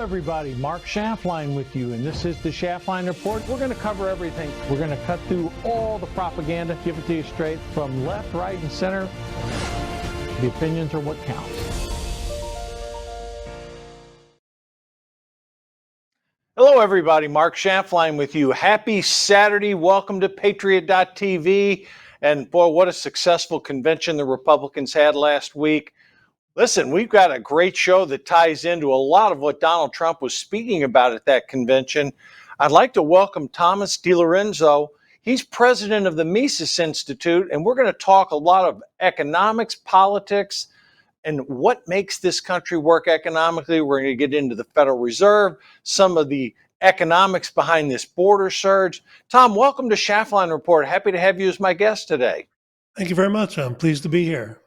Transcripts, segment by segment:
everybody, Mark Schaftlein with you, and this is the Schaftlein Report. We're going to cover everything. We're going to cut through all the propaganda, give it to you straight from left, right, and center. The opinions are what counts. Hello, everybody. Mark Schaftlein with you. Happy Saturday. Welcome to Patriot.tv. And boy, what a successful convention the Republicans had last week. Listen, we've got a great show that ties into a lot of what Donald Trump was speaking about at that convention. I'd like to welcome Thomas Dilorenzo. He's president of the Mises Institute, and we're going to talk a lot of economics, politics, and what makes this country work economically. We're going to get into the Federal Reserve, some of the economics behind this border surge. Tom, welcome to Schaftlein Report. Happy to have you as my guest today. Thank you very much. I'm pleased to be here.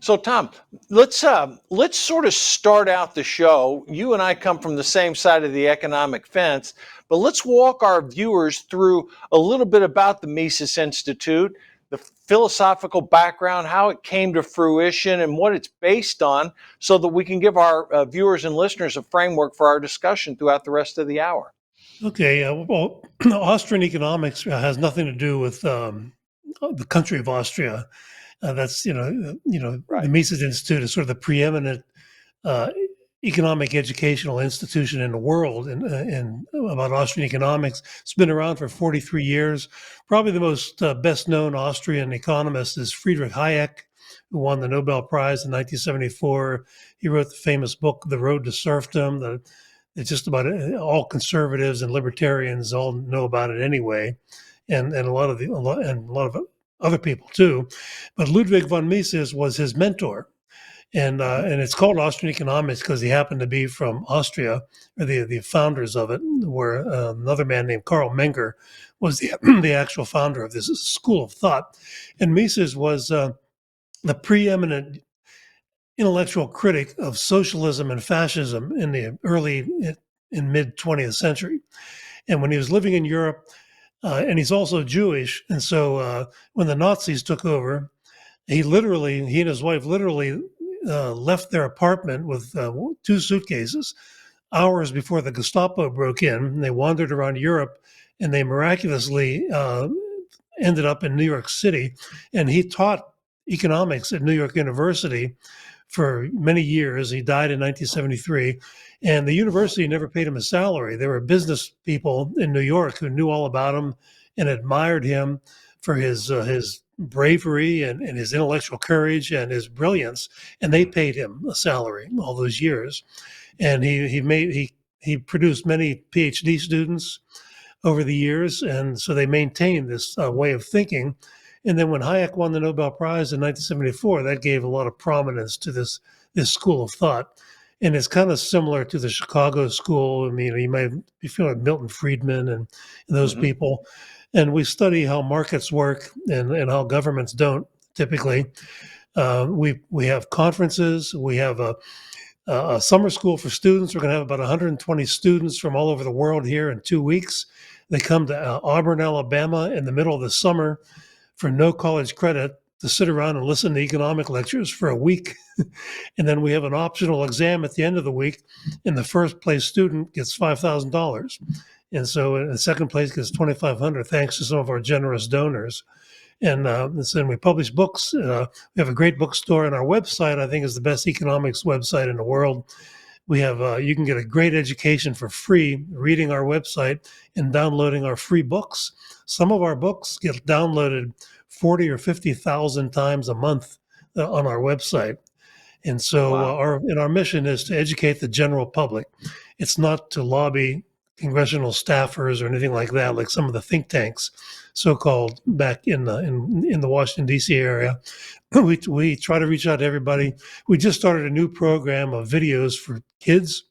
So, Tom, let's sort of start out the show. You and I come from the same side of the economic fence, but let's walk our viewers through a little bit about the Mises Institute, the philosophical background, how it came to fruition, and what it's based on, so that we can give our viewers and listeners a framework for our discussion throughout the rest of the hour. Okay. Well, Austrian economics has nothing to do with the country of Austria. That's right. The Mises Institute is sort of the preeminent economic educational institution in the world and about Austrian economics. It's been around for 43 years. Probably the most best known Austrian economist is Friedrich Hayek, who won the Nobel Prize in 1974. He wrote the famous book, The Road to Serfdom. It's just about all conservatives and libertarians all know about it anyway, and a lot of other people too. But Ludwig von Mises was his mentor. And it's called Austrian economics because he happened to be from Austria, or the founders of it, where another man named Karl Menger was the actual founder of this school of thought. And Mises was the preeminent intellectual critic of socialism and fascism in mid 20th century. And when he was living in Europe, and he's also Jewish, and so when the Nazis took over, he and his wife literally left their apartment with 2 suitcases hours before the Gestapo broke in. And they wandered around Europe, and they miraculously ended up in New York City. And he taught economics at New York University for many years. He died in 1973, and the university never paid him a salary. There were business people in New York who knew all about him and admired him for his bravery and his intellectual courage and his brilliance, and they paid him a salary all those years. And he produced many PhD students over the years, and so they maintained this way of thinking. And then when Hayek won the Nobel Prize in 1974, that gave a lot of prominence to this school of thought. And it's kind of similar to the Chicago school. I mean, you might be feeling Milton Friedman and those people. And we study how markets work and how governments don't typically. We have conferences. We have a summer school for students. We're going to have about 120 students from all over the world here in 2 weeks. They come to Auburn, Alabama in the middle of the summer for no college credit to sit around and listen to economic lectures for a week. And then we have an optional exam at the end of the week, and the first place student gets $5,000. And so the second place gets $2,500, thanks to some of our generous donors. And then we publish books. We have a great bookstore, and our website, I think, is the best economics website in the world. We have you can get a great education for free reading our website and downloading our free books. Some of our books get downloaded 40 or 50,000 times a month on our website. And so our mission is to educate the general public. It's not to lobby congressional staffers or anything like that, like some of the think tanks, so-called, back in the Washington, D.C. area. We try to reach out to everybody. We just started a new program of videos for kids,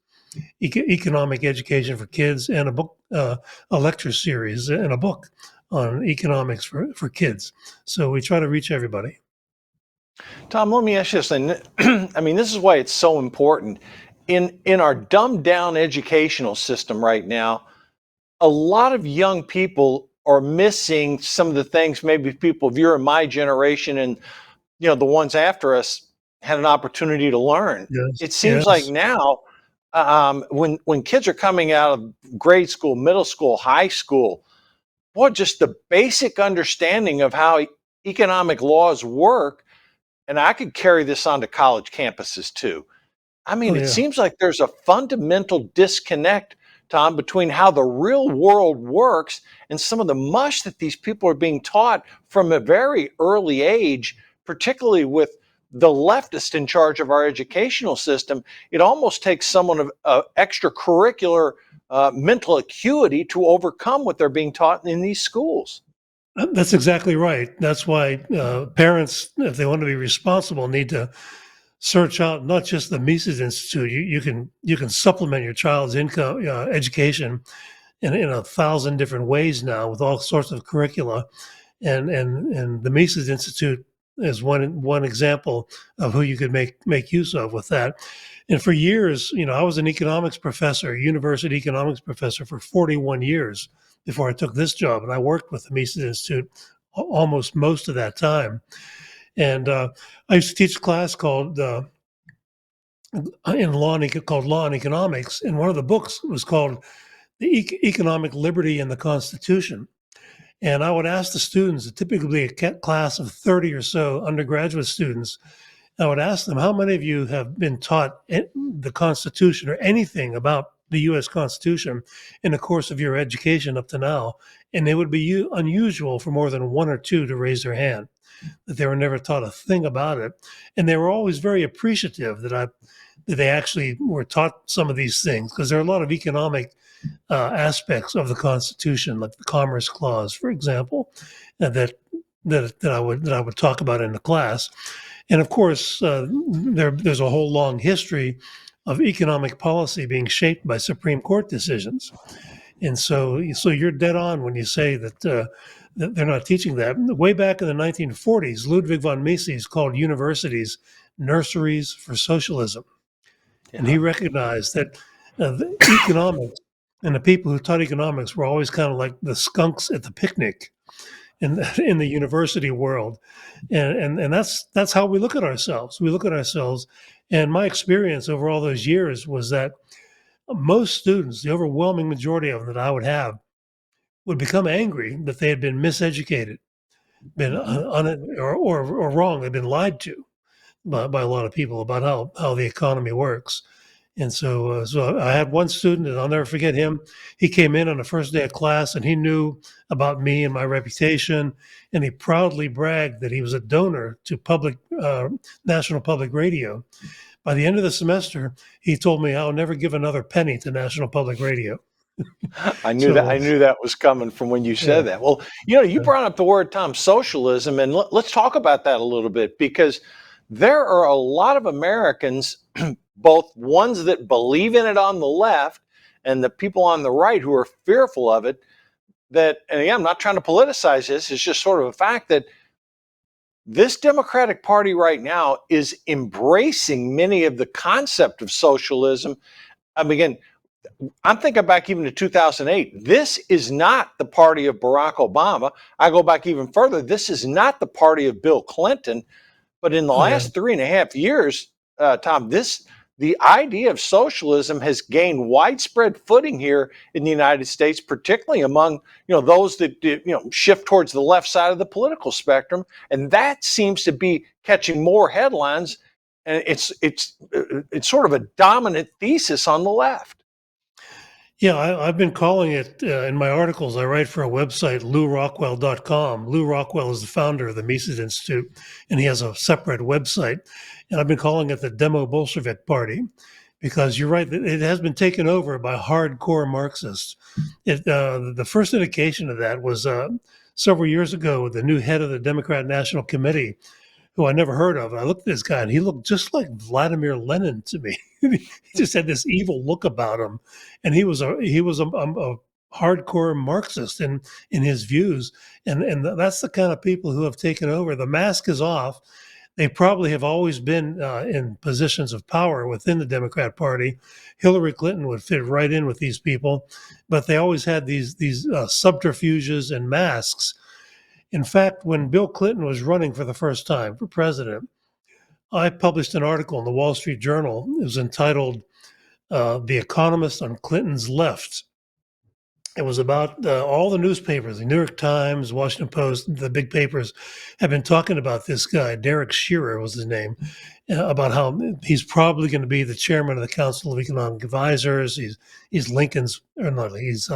economic education for kids, and a book, a lecture series, and a book on economics for kids. So we try to reach everybody. Tom, let me ask you this. And I mean, this is why it's so important. In our dumbed down educational system right now, a lot of young people are missing some of the things maybe people of your and my generation and the ones after us had an opportunity to learn. Yes, It seems yes. like now when kids are coming out of grade school, middle school, high school, boy, just the basic understanding of how economic laws work. And I could carry this onto college campuses too. I Oh mean, it yeah. seems like there's a fundamental disconnect, Tom, between how the real world works and some of the mush that these people are being taught from a very early age, particularly with the leftist in charge of our educational system. It almost takes someone of extracurricular mental acuity to overcome what they're being taught in these schools. That's exactly right. That's why parents, if they want to be responsible, need to search out not just the Mises Institute. You can supplement your child's income education in 1,000 different ways now with all sorts of curricula, and the Mises Institute is one example of who you could make use of with that. And for years, I was an economics professor, university economics professor for 41 years before I took this job, and I worked with the Mises Institute almost most of that time. And I used to teach a class called called Law and Economics, and one of the books was called The Economic Liberty and the Constitution. And I would ask the students, typically a class of 30 or so undergraduate students, I would ask them, how many of you have been taught the Constitution or anything about the U.S. Constitution in the course of your education up to now? And it would be unusual for more than one or two to raise their hand, that they were never taught a thing about it. And they were always very appreciative that they actually were taught some of these things, because there are a lot of economic aspects of the Constitution, like the Commerce Clause, for example, that I would talk about in the class. And of course, there's a whole long history of economic policy being shaped by Supreme Court decisions. And so you're dead on when you say that they're not teaching that. Way back in the 1940s, Ludwig von Mises called universities nurseries for socialism. And he Yeah. recognized that the economics and the people who taught economics were always kind of like the skunks at the picnic in the university world, and that's how we look at ourselves. We look at ourselves, and my experience over all those years was that most students, the overwhelming majority of them that I would have, would become angry that they had been miseducated, been Mm-hmm. or wrong, they'd been lied to by a lot of people about how the economy works. And so I had one student, and I'll never forget him. He came in on the first day of class, and he knew about me and my reputation, and he proudly bragged that he was a donor to National Public Radio. By the end of the semester, he told me I'll never give another penny to National Public Radio. I knew that. So I knew that was coming from when you yeah, said that. Well, you yeah, brought up the word, Tom, socialism, and let's talk about that a little bit, because there are a lot of Americans, both ones that believe in it on the left and the people on the right who are fearful of it. That, and again, I'm not trying to politicize this. It's just sort of a fact that this Democratic Party right now is embracing many of the concept of socialism. I mean, again, I'm thinking back even to 2008. This is not the party of Barack Obama. I go back even further. This is not the party of Bill Clinton. But in the oh yeah. last 3.5 years, Tom, the idea of socialism has gained widespread footing here in the United States, particularly among those that shift towards the left side of the political spectrum, and that seems to be catching more headlines. And it's sort of a dominant thesis on the left. Yeah, I've been calling it in my articles. I write for a website, LouRockwell.com. Lou Rockwell is the founder of the Mises Institute, and he has a separate website. And I've been calling it the Demo Bolshevik Party, because you're right, it has been taken over by hardcore Marxists. The first indication of that was several years ago, the new head of the Democrat National Committee, who I never heard of. And I looked at this guy, and he looked just like Vladimir Lenin to me. He just had this evil look about him, and he was a hardcore Marxist in his views, and that's the kind of people who have taken over. The mask is off. They probably have always been in positions of power within the Democrat Party. Hillary Clinton would fit right in with these people, but they always had these subterfuges and masks. In fact, when Bill Clinton was running for the first time for president, I published an article in the Wall Street Journal. It was entitled The Economist on Clinton's Left. It was about all the newspapers, the New York Times, Washington Post, the big papers have been talking about this guy, Derek Shearer was his name, about how he's probably going to be the chairman of the Council of Economic Advisors. He's Lincoln's, or not, he's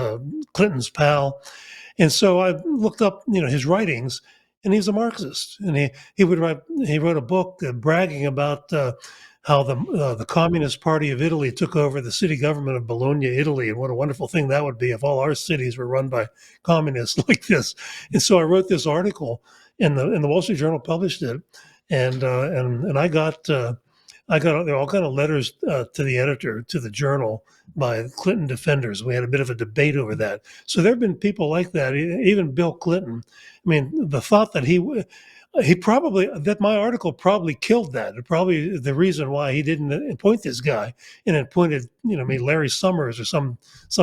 Clinton's pal. And so I looked up, his writings, and he's a Marxist. And he wrote a book bragging about how the Communist Party of Italy took over the city government of Bologna, Italy, and what a wonderful thing that would be if all our cities were run by communists like this. And so I wrote this article, and the Wall Street Journal published it, and I got there all kind of letters to the editor, to the Journal, by Clinton defenders. We had a bit of a debate over that. So there have been people like that, even Bill Clinton. I mean, the thought that that my article probably killed that. It probably the reason why he didn't appoint this guy and appointed, maybe Larry Summers or some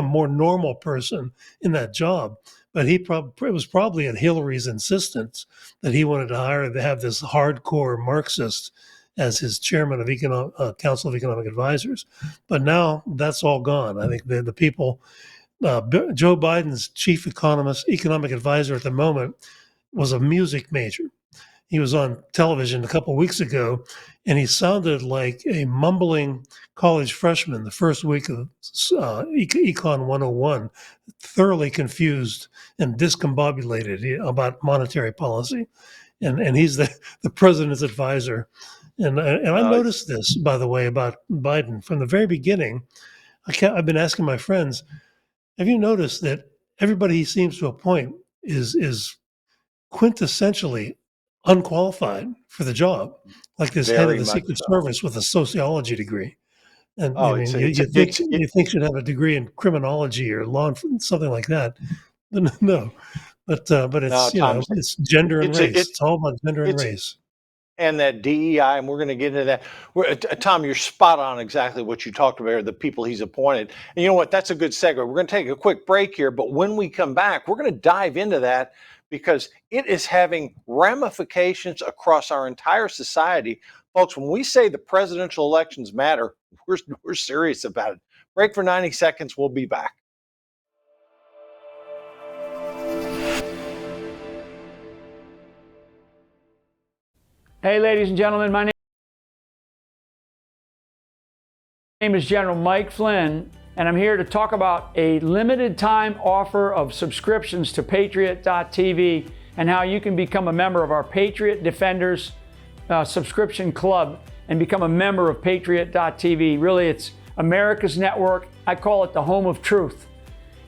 more normal person in that job. But it was probably at Hillary's insistence that he wanted to have this hardcore Marxist as his chairman of Council of Economic Advisors. But now that's all gone. I think the people, Joe Biden's chief economic advisor at the moment was a music major. He was on television a couple of weeks ago, and he sounded like a mumbling college freshman the first week of Econ 101, thoroughly confused and discombobulated about monetary policy. And he's the president's advisor. And I noticed this, by the way, about Biden from the very beginning. I've been asking my friends, have you noticed that everybody he seems to appoint is quintessentially unqualified for the job, like this head of the Secret Service with a sociology degree? And you think should have a degree in criminology or law, something like that. No, but it's Tom, it's gender and race. It's all about gender and race. And that DEI, and we're going to get into that. Tom, you're spot on exactly what you talked about, the people he's appointed. And you know what? That's a good segue. We're going to take a quick break here, but when we come back, we're going to dive into that because it is having ramifications across our entire society. Folks, when we say the presidential elections matter, we're serious about it. Break for 90 seconds. We'll be back. Hey, ladies and gentlemen, my name is General Mike Flynn, and I'm here to talk about a limited time offer of subscriptions to Patriot.tv and how you can become a member of our Patriot Defenders subscription club and become a member of Patriot.tv. Really, it's America's network. I call it the home of truth.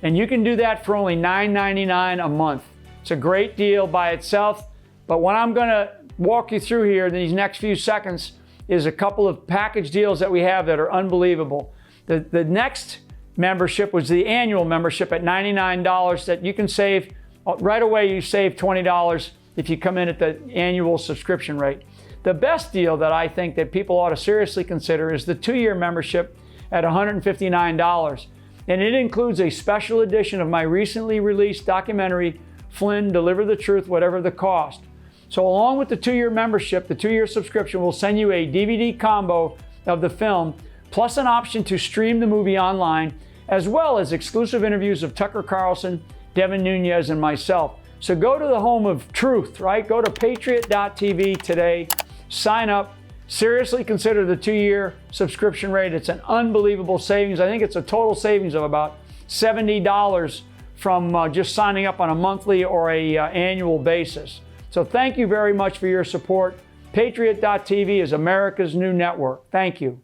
And you can do that for only $9.99 a month. It's a great deal by itself, but what I'm going to walk you through here in these next few seconds is a couple of package deals that we have that are unbelievable. The next membership was the annual membership at $99 that you can save right away. You save $20 if you come in at the annual subscription rate. The best deal that I think that people ought to seriously consider is the 2-year membership at $159. And it includes a special edition of my recently released documentary, Flynn, Deliver the Truth, Whatever the Cost. So along with the 2-year membership, the 2-year subscription will send you a DVD combo of the film, plus an option to stream the movie online, as well as exclusive interviews of Tucker Carlson, Devin Nunes, and myself. So go to the home of truth, right? Go to Patriot.tv today, sign up, seriously consider the 2-year subscription rate. It's an unbelievable savings. I think it's a total savings of about $70 from just signing up on a monthly or a annual basis. So thank you very much for your support. Patriot.tv is America's new network. Thank you.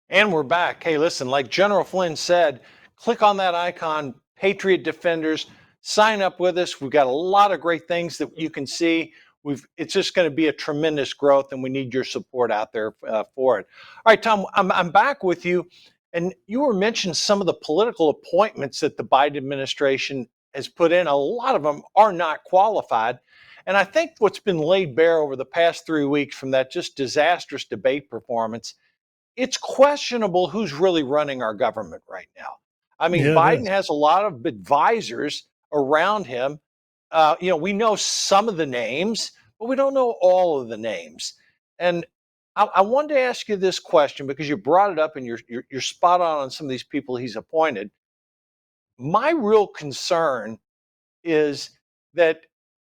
And we're back. Hey, listen, like General Flynn said, click on that icon, Patriot Defenders, sign up with us. We've got a lot of great things that you can see. It's just going to be a tremendous growth, and we need your support out there for it. All right, Tom, I'm back with you. And you were mentioning some of the political appointments that the Biden administration has put in. A lot of them are not qualified. And I think what's been laid bare over the past 3 weeks from that just disastrous debate performance, it's questionable who's really running our government right now. I mean, Biden has a lot of advisors around him we know some of the names, but we don't know all of the names. And I wanted to ask you this question because you brought it up and you're spot on some of these people he's appointed. My real concern is that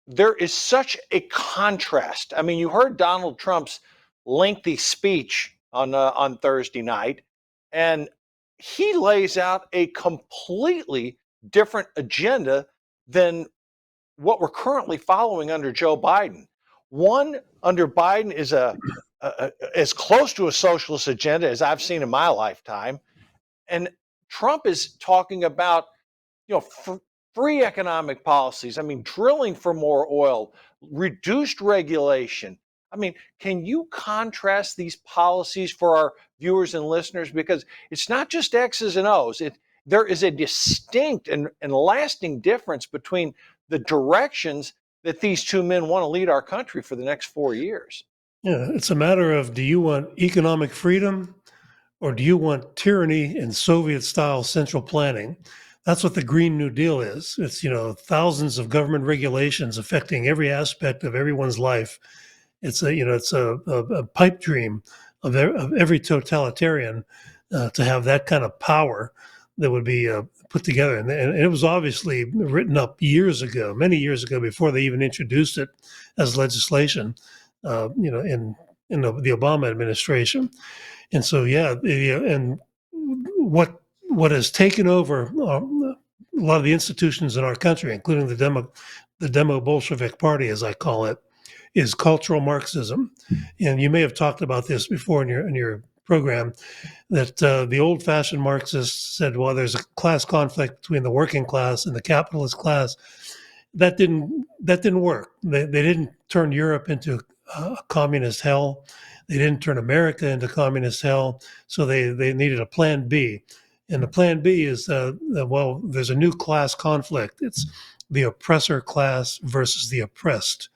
there is such a contrast. I mean, you heard Donald Trump's lengthy speech on Thursday night, and he lays out a completely different agenda than what we're currently following under Joe Biden. One under Biden is as close to a socialist agenda as I've seen in my lifetime, and Trump is talking about free economic policies. I mean, drilling for more oil, reduced regulation. I mean, can you contrast these policies for our viewers and listeners? Because it's not just X's and O's. There is a distinct and lasting difference between the directions that these two men want to lead our country for the next 4 years. Yeah, it's a matter of, do you want economic freedom or do you want tyranny and Soviet-style central planning? That's what the Green New Deal is. It's, thousands of government regulations affecting every aspect of everyone's life. It's a pipe dream of every totalitarian to have that kind of power that would be put together. And it was obviously written up years ago, many years ago, before they even introduced it as legislation, in the Obama administration. And so, and what has taken over a lot of the institutions in our country, including the Demo Bolshevik Party, as I call it, is cultural Marxism. And you may have talked about this before in your program, that the old-fashioned Marxists said, well, there's a class conflict between the working class and the capitalist class. That didn't work. They didn't turn Europe into a communist hell. They didn't turn America into communist hell. So they needed a plan B. And the plan B is, there's a new class conflict. It's the oppressor class versus the oppressed.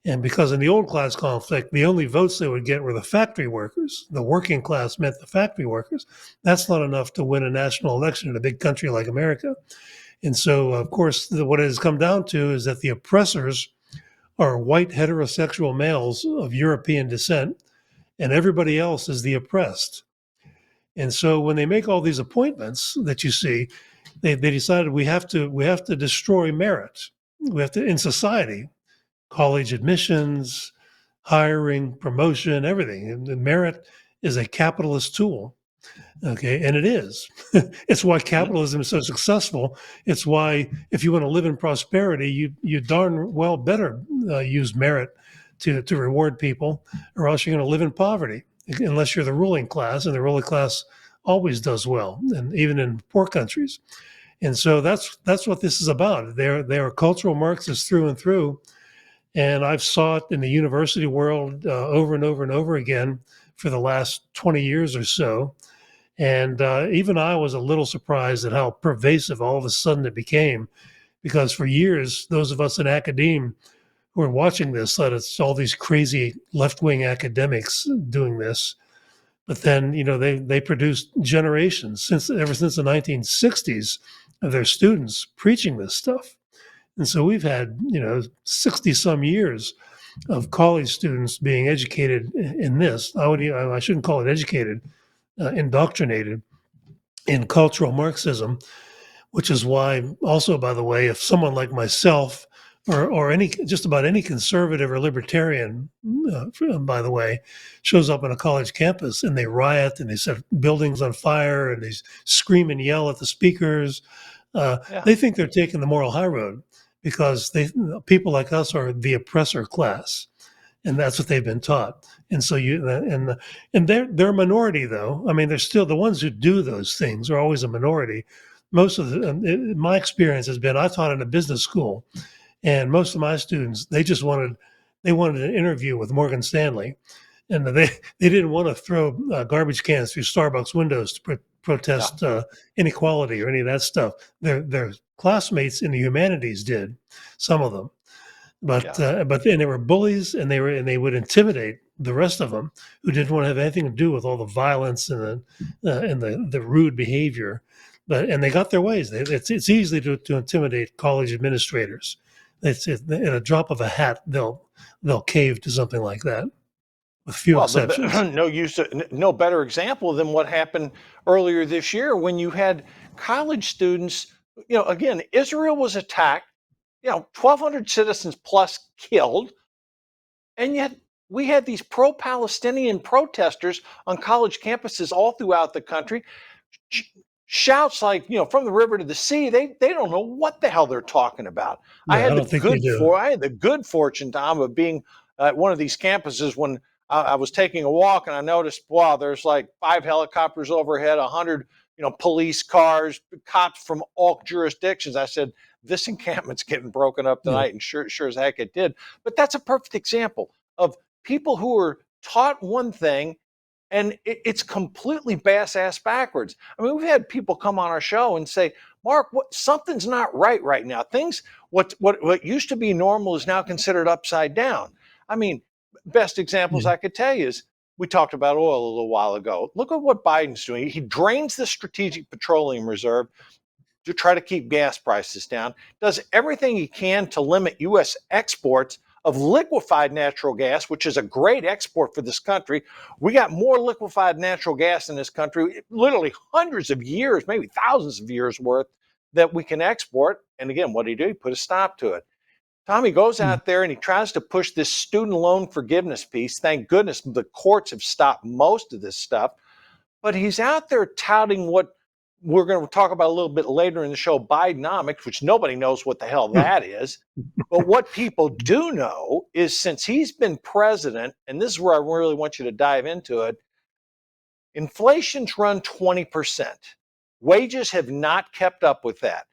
And because in the old class conflict, the only votes they would get were the factory workers. The working class meant the factory workers. That's not enough to win a national election in a big country like America. And so, of course, what it has come down to is that the oppressors are white heterosexual males of European descent, and everybody else is the oppressed. And so when they make all these appointments that you see, they decided we have to destroy merit. We have to, in society, college admissions, hiring, promotion, everything. And merit is a capitalist tool. Okay, and it is. It's why capitalism is so successful. It's why, if you want to live in prosperity, you darn well better use merit to reward people, or else you're going to live in poverty, unless you're the ruling class, and the ruling class always does well, and even in poor countries. And so that's what this is about. They're cultural Marxists through and through, and I've saw it in the university world over and over and over again for the last 20 years or so. And even I was a little surprised at how pervasive all of a sudden it became, because for years, those of us in academia who are watching this thought it's all these crazy left-wing academics doing this. But then, they produced generations ever since the 1960s of their students preaching this stuff. And so we've had, 60 some years of college students being educated in this. I shouldn't call it educated, indoctrinated in cultural Marxism, which is why also, by the way, if someone like myself or just about any conservative or libertarian, by the way, shows up on a college campus and they riot and they set buildings on fire and they scream and yell at the speakers, they think they're taking the moral high road, because people like us are the oppressor class. And that's what they've been taught. And so they're a minority, though. I mean, they're still the ones who do those things are always a minority. Most of my experience has been, I taught in a business school, and most of my students, they wanted an interview with Morgan Stanley, and they didn't want to throw garbage cans through Starbucks windows to protest inequality or any of that stuff. Their classmates in the humanities did, some of them. But then they were bullies, and they would intimidate the rest of them who didn't want to have anything to do with all the violence and the rude behavior. And they got their ways. It's easy to intimidate college administrators. It's in a drop of a hat, they'll cave to something like that, with few Well, exceptions. no better example than what happened earlier this year when you had college students. Again, Israel was attacked. 1,200 citizens plus killed, and yet we had these pro-Palestinian protesters on college campuses all throughout the country. Shouts like, from the river to the sea. They don't know what the hell they're talking about. I Yeah, I had the don't think they good do. for I had the good fortune, Tom, of being at one of these campuses when I was taking a walk, and I noticed, wow, there's like 5 helicopters overhead, 100 police cars, cops from all jurisdictions. I said, this encampment's getting broken up Yeah. tonight, and sure as heck it did. But that's a perfect example of people who are taught one thing, and it's completely bass-ass backwards. I mean, we've had people come on our show and say, Mark, something's not right now. Things, what used to be normal is now considered upside down. I mean, best examples Yeah. I could tell you is, we talked about oil a little while ago. Look at what Biden's doing. He drains the Strategic Petroleum Reserve to try to keep gas prices down, does everything he can to limit U.S. exports of liquefied natural gas, which is a great export for this country. We got more liquefied natural gas in this country, literally hundreds of years, maybe thousands of years worth, that we can export. And again, what did he do? He put a stop to it. Tommy goes Mm. out there and he tries to push this student loan forgiveness piece. Thank goodness the courts have stopped most of this stuff. But he's out there touting what we're going to talk about a little bit later in the show, Bidenomics, which nobody knows what the hell that is. But what people do know is, since he's been president, and this is where I really want you to dive into it, inflation's run 20%. Wages have not kept up with that.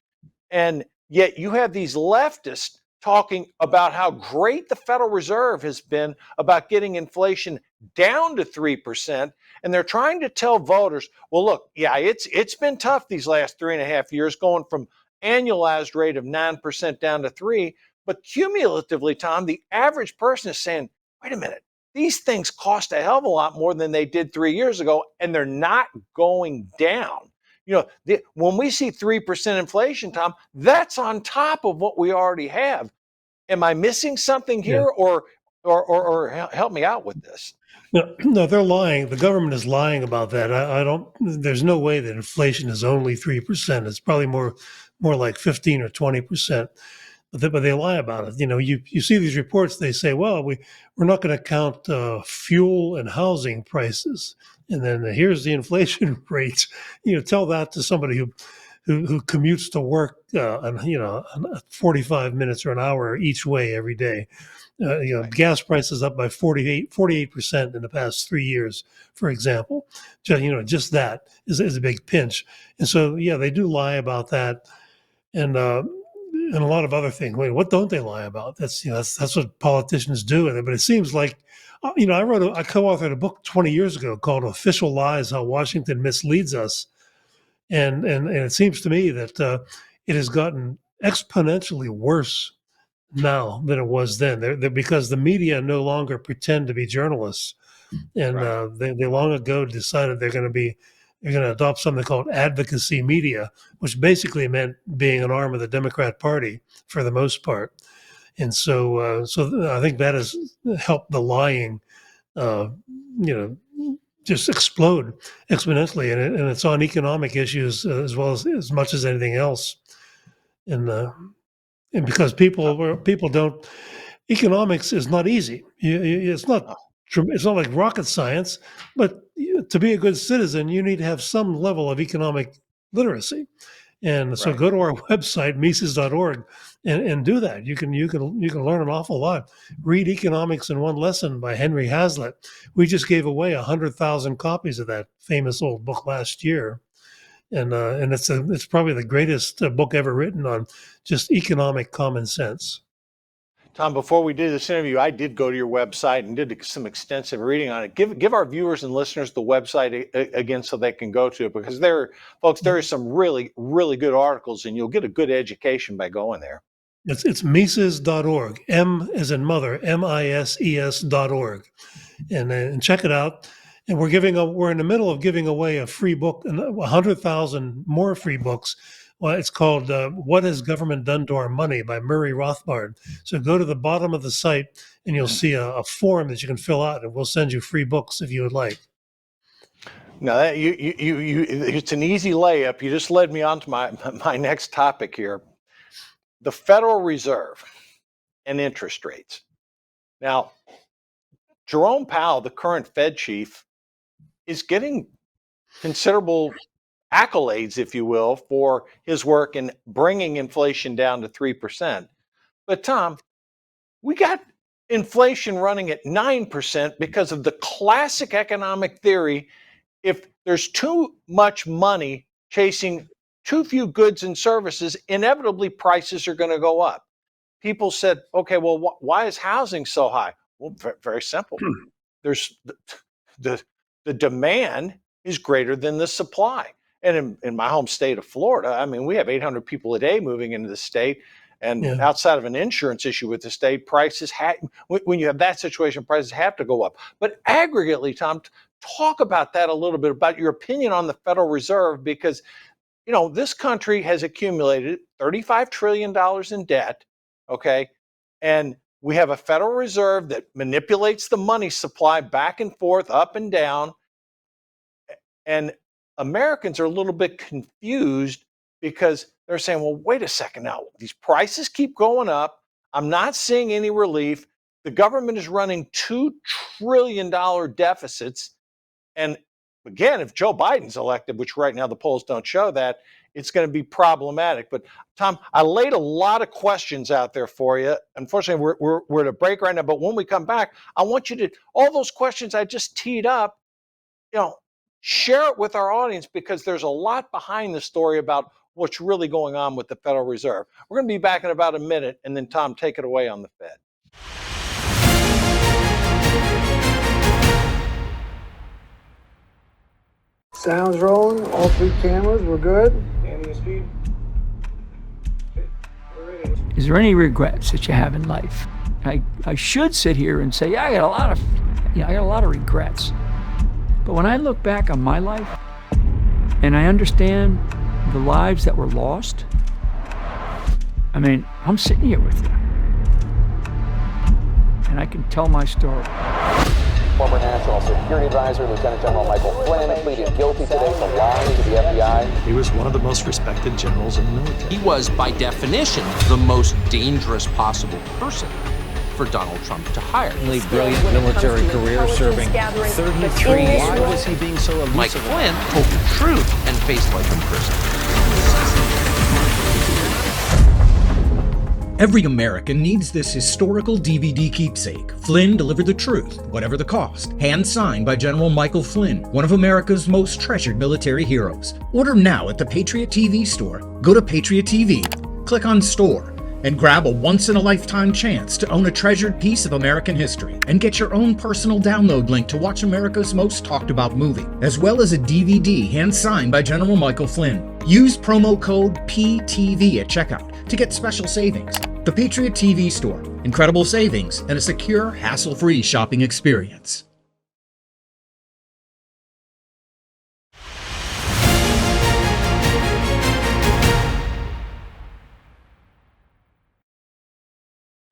And yet you have these leftists talking about how great the Federal Reserve has been about getting inflation down to 3%. And they're trying to tell voters, well, look, yeah, it's been tough these last 3.5 years, going from annualized rate of 9% down to 3. But cumulatively, Tom, the average person is saying, wait a minute, these things cost a hell of a lot more than they did 3 years ago, and they're not going down. When we see 3% inflation, Tom, that's on top of what we already have. Am I missing something Yeah. here, or help me out with this? No, they're lying. The government is lying about that. I don't. There's no way that inflation is only 3%. It's probably more like 15 or 20%. But they lie about it. You see these reports. They say, well, we're not going to count fuel and housing prices, and then here's the inflation rates. Tell that to somebody who commutes to work, and 45 minutes or an hour each way every day. Right. Gas prices up by 48% in the past 3 years, for example. Just that is a big pinch. And so, yeah, they do lie about that, and a lot of other things. Wait, what don't they lie about? That's what politicians do. But it seems like, I co-authored a book 20 years ago called "Official Lies: How Washington Misleads Us," and it seems to me that it has gotten exponentially worse now than it was then. Because the media no longer pretend to be journalists, and Right. they long ago decided they're going to adopt something called advocacy media, which basically meant being an arm of the Democrat Party for the most part. And so I think that has helped the lying, uh, you know, just explode exponentially, and it's on economic issues as well as much as anything else. And because people don't, economics is not easy. It's not like rocket science, but to be a good citizen, you need to have some level of economic literacy. And so Right. go to our website, Mises.org, and do that. You can learn an awful lot. Read Economics in One Lesson by Henry Hazlitt. We just gave away 100,000 copies of that famous old book last year, and it's probably the greatest book ever written on just economic common sense. Tom, before we did this interview, I did go to your website and did some extensive reading on it. Give our viewers and listeners the website again so they can go to it, because there are some really, really good articles, and you'll get a good education by going there. It's Mises.org, M as in mother, MISES.org, and check it out. And we're in the middle of giving away a free book, and 100,000 more free books Well, it's called "What Has Government Done to Our Money" by Murray Rothbard. So go to the bottom of the site, and you'll see a form that you can fill out, and we'll send you free books if you would like. Now that it's an easy layup. You just led me on to my next topic here: the Federal Reserve and interest rates. Now, Jerome Powell, the current Fed chief, is getting considerable accolades, if you will, for his work in bringing inflation down to 3%. But Tom, we got inflation running at 9% because of the classic economic theory. If there's too much money chasing too few goods and services, inevitably prices are going to go up. People said, okay, well, why is housing so high? Well, very simple. There's the demand is greater than the supply. And in my home state of Florida, I mean, we have 800 people a day moving into the state. And outside of an insurance issue with the state, prices when you have that situation, prices have to go up. But aggregately, Tom, talk about that a little bit, about your opinion on the Federal Reserve, because this country has accumulated $35 trillion in debt, okay? And we have a Federal Reserve that manipulates the money supply back and forth, up and down. And Americans are a little bit confused because they're saying, well, wait a second now, these prices keep going up. I'm not seeing any relief. The government is running $2 trillion deficits. And again, if Joe Biden's elected, which right now the polls don't show that, it's going to be problematic. But Tom, I laid a lot of questions out there for you. Unfortunately, we're at a break right now. But when we come back, I want you to, all those questions I just teed up, share it with our audience, because there's a lot behind the story about what's really going on with the Federal Reserve. We're going to be back in about a minute, and then Tom, take it away on the Fed. Sounds rolling. All three cameras. We're good. Is there any regrets that you have in life? I should sit here and say, yeah, I got a lot of regrets. But when I look back on my life and I understand the lives that were lost, I mean, I'm sitting here with you. And I can tell my story. Former National Security Advisor, Lieutenant General Michael Flynn, pleaded guilty today to lying to the FBI. He was one of the most respected generals in the military. He was, by definition, the most dangerous possible person for Donald Trump to hire. Brilliant military career, serving 33 years. Why was he being so elusive? Mike Flynn told the truth and faced life in prison. Every American needs this historical DVD keepsake. Flynn delivered the truth, whatever the cost. Hand signed by General Michael Flynn, one of America's most treasured military heroes. Order now at the Patriot TV store. Go to Patriot TV, click on Store, and grab a once-in-a-lifetime chance to own a treasured piece of American history, and get your own personal download link to watch America's most talked-about movie, as well as a DVD hand-signed by General Michael Flynn. Use promo code PTV at checkout to get special savings. The Patriot TV store. Incredible savings and a secure, hassle-free shopping experience.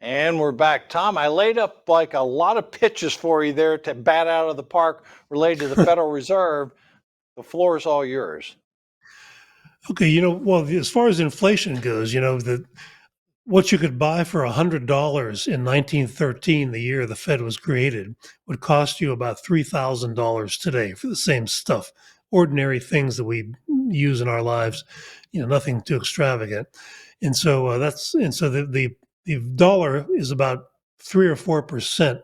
And we're back. Tom, I laid up like a lot of pitches for you there to bat out of the park related to the Federal Reserve. The floor is all yours. Okay, well, as far as inflation goes, what you could buy for $100 in 1913, the year the Fed was created, would cost you about $3,000 today for the same stuff, ordinary things that we use in our lives, nothing too extravagant. And so the dollar is about 3 or 4%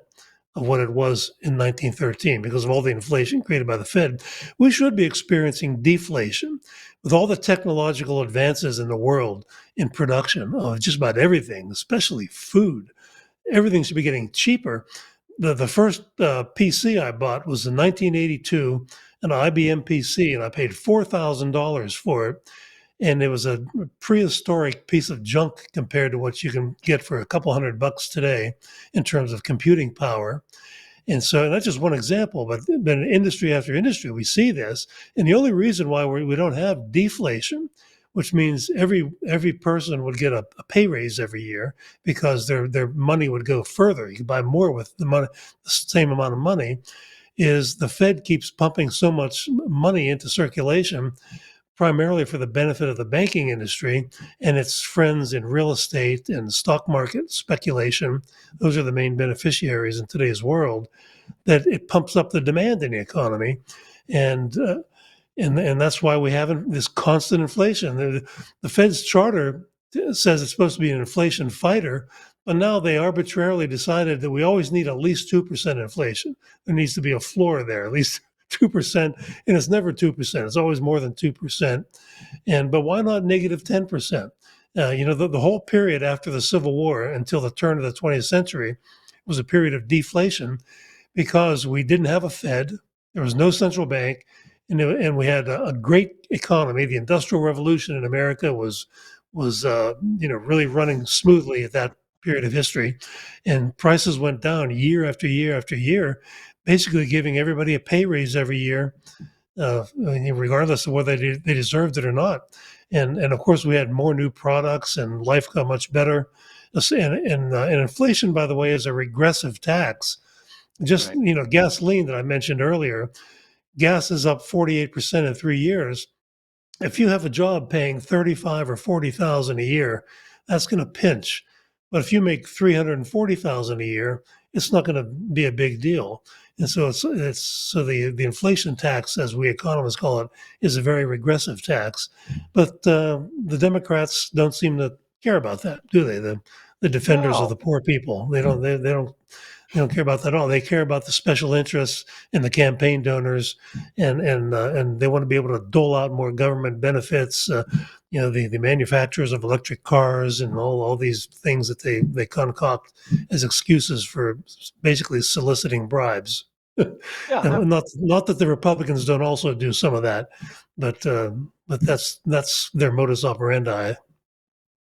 of what it was in 1913 because of all the inflation created by the Fed. We should be experiencing deflation with all the technological advances in the world in production of just about everything, especially food. Everything should be getting cheaper. The first PC I bought was in 1982, an IBM PC, and I paid $4,000 for it. And it was a prehistoric piece of junk compared to what you can get for a couple $100 today in terms of computing power. And so that's just one example, but in industry after industry, we see this. And the only reason why we don't have deflation, which means every person would get a pay raise every year because their money would go further. You could buy more with the money, the same amount of money. Is the Fed keeps pumping so much money into circulation, primarily for the benefit of the banking industry and its friends in real estate and stock market speculation. Those are the main beneficiaries in today's world. That it pumps up the demand in the economy, and that's why we have this constant inflation. The Fed's charter says it's supposed to be an inflation fighter, but now they arbitrarily decided that we always need at least 2% inflation. There needs to be a floor there, at least 2%, and it's never 2%. It's always more than 2%. But why not negative 10%? The whole period after the Civil War until the turn of the 20th century was a period of deflation because we didn't have a Fed, there was no central bank, and we had a great economy. The Industrial Revolution in America was really running smoothly at that period of history, and prices went down year after year after year, basically giving everybody a pay raise every year, regardless of whether they deserved it or not. And of course, we had more new products, and life got much better. And inflation, by the way, is a regressive tax. Just gasoline that I mentioned earlier, gas is up 48% in 3 years. If you have a job paying 35 or 40,000 a year, that's going to pinch. But if you make 340,000 a year, it's not going to be a big deal. And so the inflation tax, as we economists call it, is a very regressive tax. But the Democrats don't seem to care about that, do they? The defenders of the poor people, they don't care about that at all. They care about the special interests and the campaign donors, and they want to be able to dole out more government benefits. The manufacturers of electric cars and all these things that they concoct as excuses for basically soliciting bribes. Not that the Republicans don't also do some of that, but that's their modus operandi.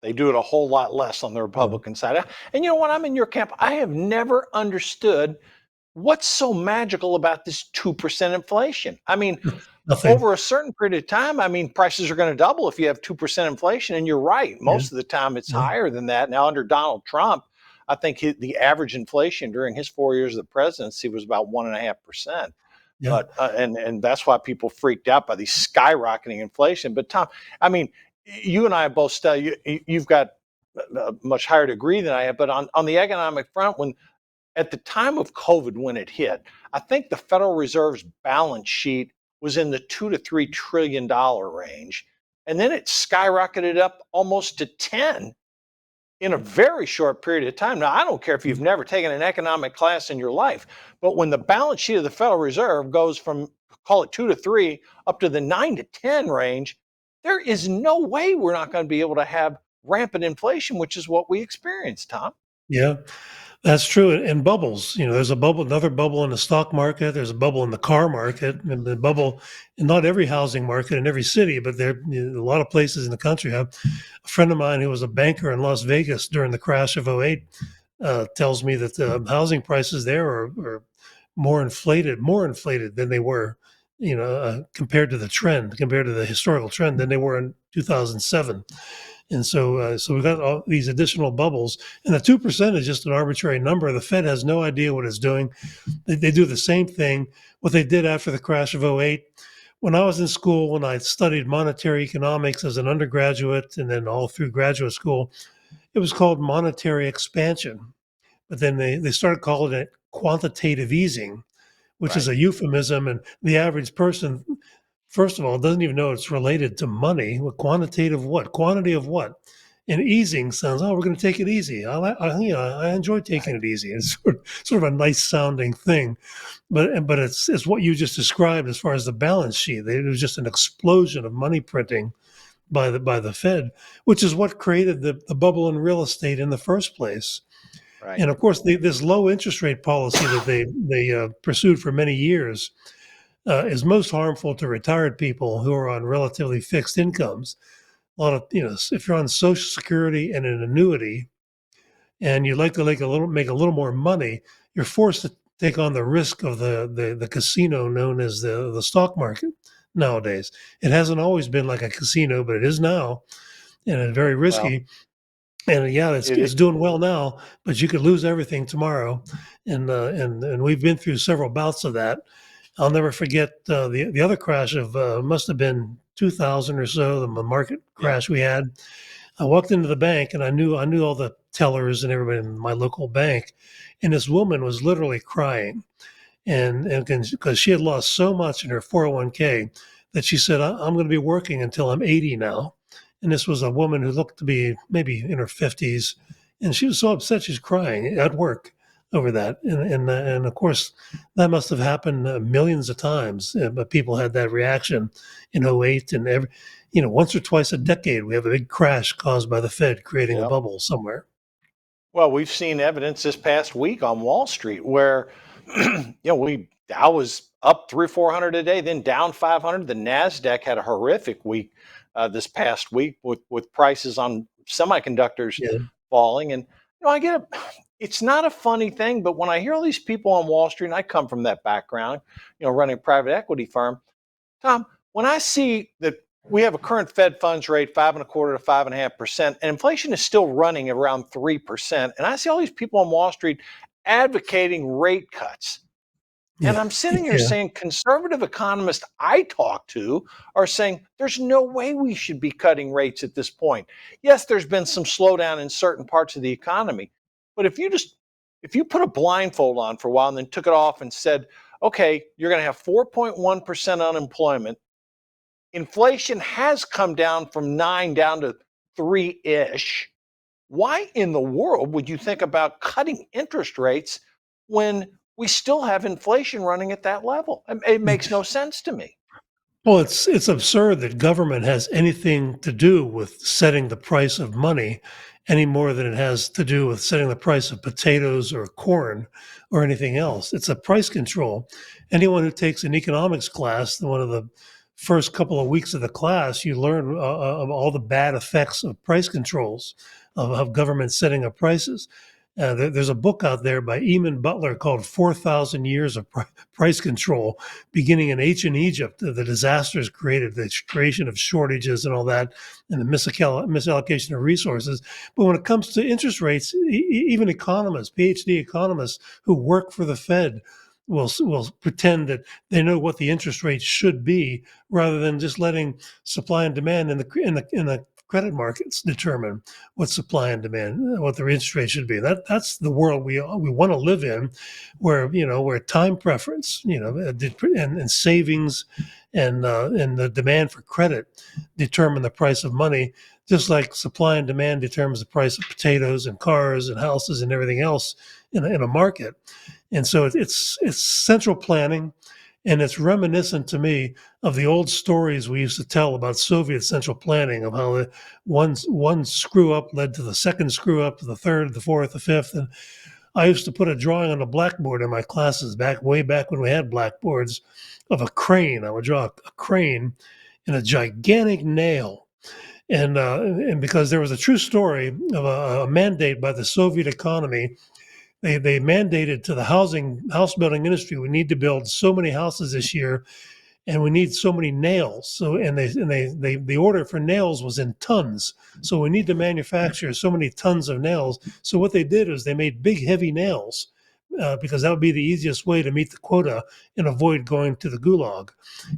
They do it a whole lot less on the Republican side. And you know what? I'm in your camp. I have never understood what's so magical about this 2% inflation. I mean, over a certain period of time, prices are going to double if you have 2% inflation. And you're right. Most of the time, it's higher than that. Now, under Donald Trump, I think the average inflation during his 4 years of the presidency was about 1.5%. Yeah. But and that's why people freaked out by the skyrocketing inflation. But Tom, you and I have both studied. You've got a much higher degree than I have. But on the economic front, at the time of COVID, when it hit, I think the Federal Reserve's balance sheet was in the $2 to $3 trillion range, and then it skyrocketed up almost to 10 in a very short period of time. Now, I don't care if you've never taken an economic class in your life, but when the balance sheet of the Federal Reserve goes from, call it 2 to 3, up to the 9 to 10 range, there is no way we're not going to be able to have rampant inflation, which is what we experienced, Tom. Yeah, that's true. And bubbles, there's another bubble in the stock market. There's a bubble in the car market, and the bubble in not every housing market in every city, but there a lot of places in the country. A friend of mine who was a banker in Las Vegas during the crash of 2008 tells me that the housing prices there are more inflated than they were, compared to the historical trend than they were in 2007. And so we've got all these additional bubbles, and the 2% is just an arbitrary number. The Fed has no idea what it's doing. They do the same thing, what they did after the crash of 2008. When I was in school, when I studied monetary economics as an undergraduate and then all through graduate school, it was called monetary expansion. But then they started calling it quantitative easing, which is a euphemism, and the average person, first of all, doesn't even know it's related to money. Well, quantitative what? Quantity of what? And easing sounds, we're going to take it easy. I enjoy taking it easy. It's sort of a nice sounding thing, but it's what you just described as far as the balance sheet. It was just an explosion of money printing by the Fed, which is what created the bubble in real estate in the first place. Right. And of course, this low interest rate policy that they pursued for many years is most harmful to retired people who are on relatively fixed incomes. A lot of, if you're on Social Security and an annuity, and you'd like to make a little more money, you're forced to take on the risk of the casino known as the stock market. nowadays. It hasn't always been like a casino, but it is now, and it's very Well, risky. And yeah, it, it's doing well now, but you could lose everything tomorrow. And we've been through several bouts of that. I'll never forget the other crash of must have been 2000 or so, the market yeah, crash we had. I walked into the bank and I knew all the tellers and everybody in my local bank, and this woman was literally crying, and because she had lost so much in her 401k that she said, I'm going to be working until I'm 80 now. And this was a woman who looked to be maybe in her 50s, and she was so upset she's crying at work over that. And of course, that must have happened millions of times. But people had that reaction in '08 and once or twice a decade, we have a big crash caused by the Fed creating a yeah. bubble somewhere. Well, we've seen evidence this past week on Wall Street where, we Dow was up 300-400 a day, then down 500. The Nasdaq had a horrific week this past week with prices on semiconductors Yeah. falling. And I get it. It's not a funny thing, but when I hear all these people on Wall Street, and I come from that background, running a private equity firm, Tom, when I see that we have a current Fed funds rate 5.25 to 5.5%, and inflation is still running around 3%, and I see all these people on Wall Street advocating rate cuts, and Yeah. I'm sitting here Yeah. saying conservative economists I talk to are saying there's no way we should be cutting rates at this point. Yes, there's been some slowdown in certain parts of the economy, but if you put a blindfold on for a while and then took it off and said, okay, you're going to have 4.1% unemployment. Inflation has come down from 9 down to 3-ish. Why in the world would you think about cutting interest rates when we still have inflation running at that level? It makes no sense to me. Well, it's absurd that government has anything to do with setting the price of money any more than it has to do with setting the price of potatoes or corn or anything else. It's a price control. Anyone who takes an economics class, one of the first couple of weeks of the class, you learn of all the bad effects of price controls, of government setting of prices. There's a book out there by Eamon Butler called 4,000 Years of Price Control, beginning in ancient Egypt, the disasters created, the creation of shortages and all that, and the misallocation of resources. But when it comes to interest rates, even economists, PhD economists who work for the Fed, will pretend that they know what the interest rate should be, rather than just letting supply and demand in the credit markets determine what supply and demand, what the interest rate should be. That's the world we want to live in, where time preference, and savings and the demand for credit determine the price of money, just like supply and demand determines the price of potatoes and cars and houses and everything else in a market. And so it's central planning, and it's reminiscent to me of the old stories we used to tell about Soviet central planning, of how one screw up led to the second screw up, the third, the fourth, the fifth. And I used to put a drawing on a blackboard in my classes way back when we had blackboards, of a crane. I would draw a crane and a gigantic nail. And because there was a true story of a mandate by the Soviet economy. They mandated to the house building industry, we need to build so many houses this year, and we need so many nails. So the order for nails was in tons. So we need to manufacture so many tons of nails. So what they did is they made big heavy nails, because that would be the easiest way to meet the quota and avoid going to the gulag.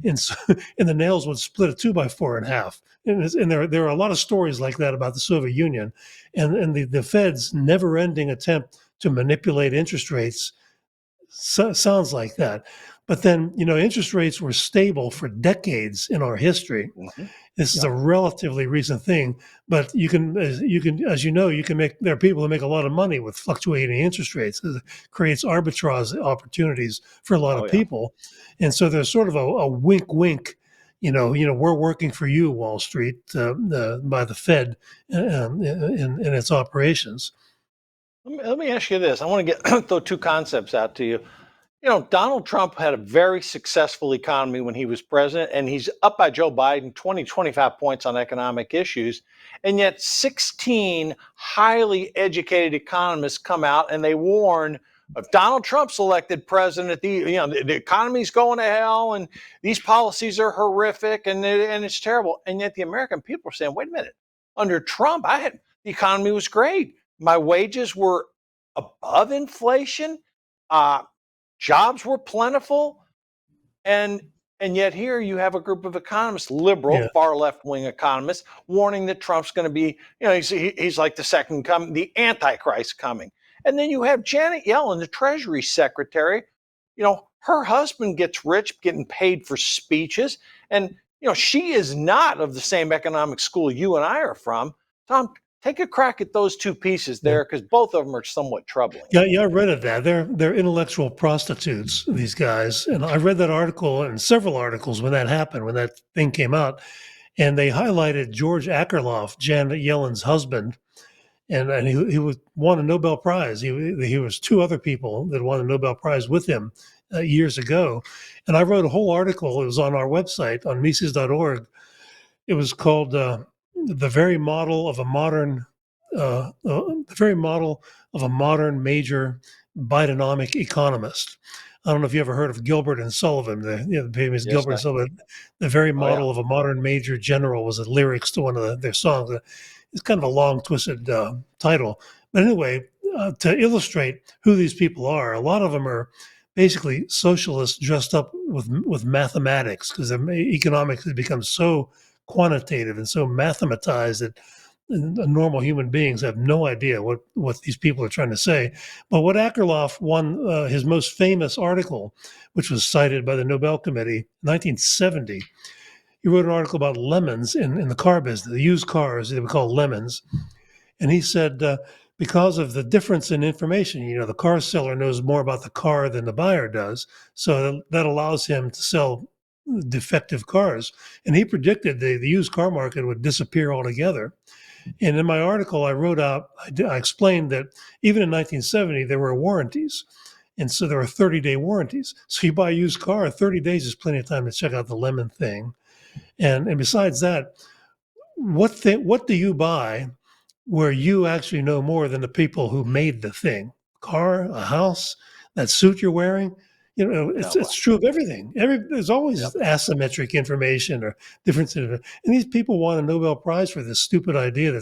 And so, and the nails would split a 2x4 in half. And there are a lot of stories like that about the Soviet Union, and the Fed's never-ending attempt to manipulate interest rates sounds like that. But then, interest rates were stable for decades in our history. Mm-hmm. This is a relatively recent thing, but you can, there are people who make a lot of money with fluctuating interest rates. It creates arbitrage opportunities for a lot of people. And so there's sort of a wink, wink, we're working for you, Wall Street, by the Fed in its operations. Let me ask you this. I want to throw two concepts out to you. Donald Trump had a very successful economy when he was president, and he's up by Joe Biden 25 points on economic issues. And yet 16 highly educated economists come out and they warn if Donald Trump's elected president, the economy's going to hell, and these policies are horrific, and it's terrible. And yet the American people are saying, wait a minute, under Trump, the economy was great. My wages were above inflation. Jobs were plentiful. And yet here you have a group of economists, liberal, far left-wing economists, warning that Trump's going to be, he's like the second coming, the Antichrist coming. And then you have Janet Yellen, the Treasury Secretary. Her husband gets rich, getting paid for speeches. And, she is not of the same economic school you and I are from. Tom, take a crack at those two pieces there, because both of them are somewhat troubling. Yeah, I read of that. They're intellectual prostitutes, these guys. And I read that article and several articles when that happened, when that thing came out. And they highlighted George Akerlof, Janet Yellen's husband. And he won a Nobel Prize. He was two other people that won a Nobel Prize with him years ago. And I wrote a whole article. It was on our website on Mises.org. It was called "The Very Model of a Modern Major Bidenomic Economist." I don't know if you ever heard of Gilbert and Sullivan, the famous Gilbert and Sullivan. The Very Model of a Modern Major General was the lyrics to one of their songs. It's kind of a long, twisted title. But anyway, to illustrate who these people are, a lot of them are basically socialists dressed up with mathematics, because economics has become so quantitative and so mathematized that normal human beings have no idea what these people are trying to say. But what Akerlof won his most famous article, which was cited by the Nobel Committee in 1970, he wrote an article about lemons in the car business, the used cars they would call lemons. And he said, because of the difference in information, the car seller knows more about the car than the buyer does. So that allows him to sell defective cars. And he predicted the used car market would disappear altogether. And in my article, I wrote out, I explained that even in 1970, there were warranties. And so there are 30-day warranties. So you buy a used car, 30 days is plenty of time to check out the lemon thing. And besides that, what do you buy where you actually know more than the people who made the thing? Car, a house, that suit you're wearing? It's true of everything. There's always asymmetric information or difference. And these people won a Nobel Prize for this stupid idea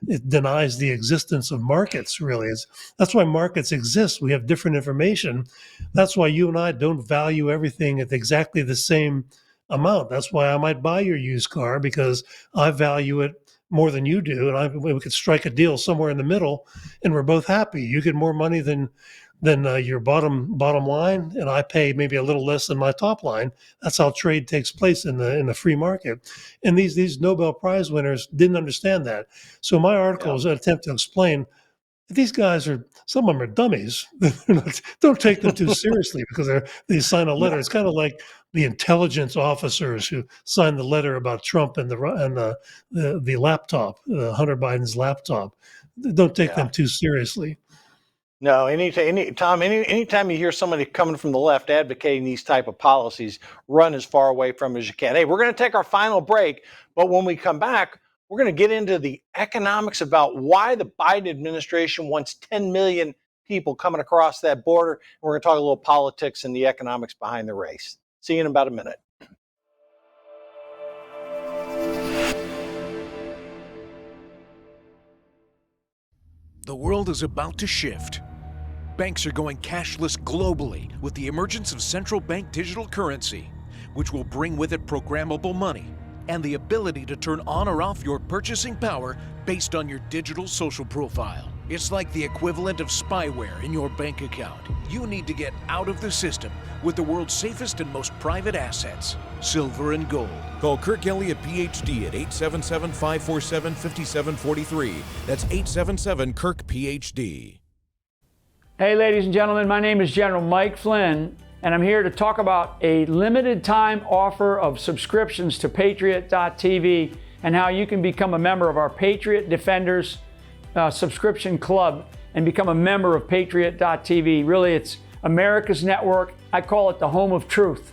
it denies the existence of markets, really. That's why markets exist. We have different information. That's why you and I don't value everything at exactly the same amount. That's why I might buy your used car, because I value it more than you do. And we could strike a deal somewhere in the middle and we're both happy. You get more money than your bottom line, and I pay maybe a little less than my top line. That's how trade takes place in the free market. And these Nobel Prize winners didn't understand that. So my article was an attempt to explain that these guys some of them are dummies. Don't take them too seriously, because they sign a letter. It's kind of like the intelligence officers who signed the letter about Trump and the laptop, Hunter Biden's laptop. Don't take them too seriously. No, anytime you hear somebody coming from the left advocating these type of policies, run as far away from it as you can. Hey, we're going to take our final break, but when we come back, we're going to get into the economics about why the Biden administration wants 10 million people coming across that border. And we're going to talk a little politics and the economics behind the race. See you in about a minute. The world is about to shift. Banks are going cashless globally with the emergence of central bank digital currency, which will bring with it programmable money and the ability to turn on or off your purchasing power based on your digital social profile. It's like the equivalent of spyware in your bank account. You need to get out of the system with the world's safest and most private assets, silver and gold. Call Kirk Elliott, PhD at 877-547-5743. That's 877-KIRK-PhD. Hey, ladies and gentlemen, my name is General Mike Flynn, and I'm here to talk about a limited time offer of subscriptions to Patriot.tv and how you can become a member of our Patriot Defenders subscription club and become a member of Patriot.tv. Really, it's America's network. I call it the home of truth.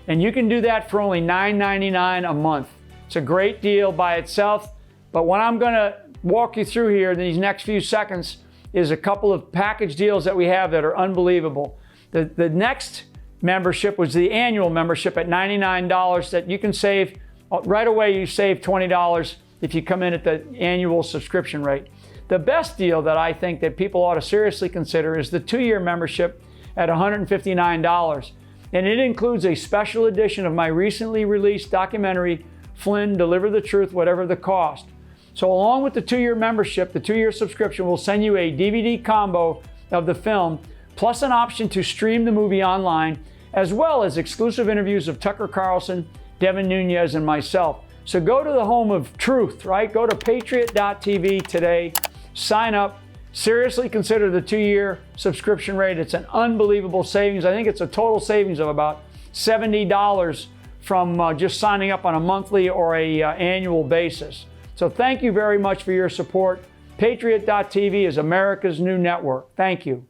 And you can do that for only $9.99 a month. It's a great deal by itself, but what I'm going to walk you through here in these next few seconds is a couple of package deals that we have that are unbelievable. The next membership was the annual membership at $99 that you can save right away. You save $20 if you come in at the annual subscription rate. The best deal that I think that people ought to seriously consider is the 2-year membership at $159. And it includes a special edition of my recently released documentary, Flynn, Deliver the Truth, Whatever the Cost. So along with the 2-year membership, the 2-year subscription will send you a DVD combo of the film, plus an option to stream the movie online, as well as exclusive interviews of Tucker Carlson, Devin Nunes, and myself. So go to the home of truth, right? Go to patriot.tv today, sign up, seriously consider the 2-year subscription rate. It's an unbelievable savings. I think it's a total savings of about $70 from just signing up on a monthly or a annual basis. So thank you very much for your support. Patriot.tv is America's new network. Thank you.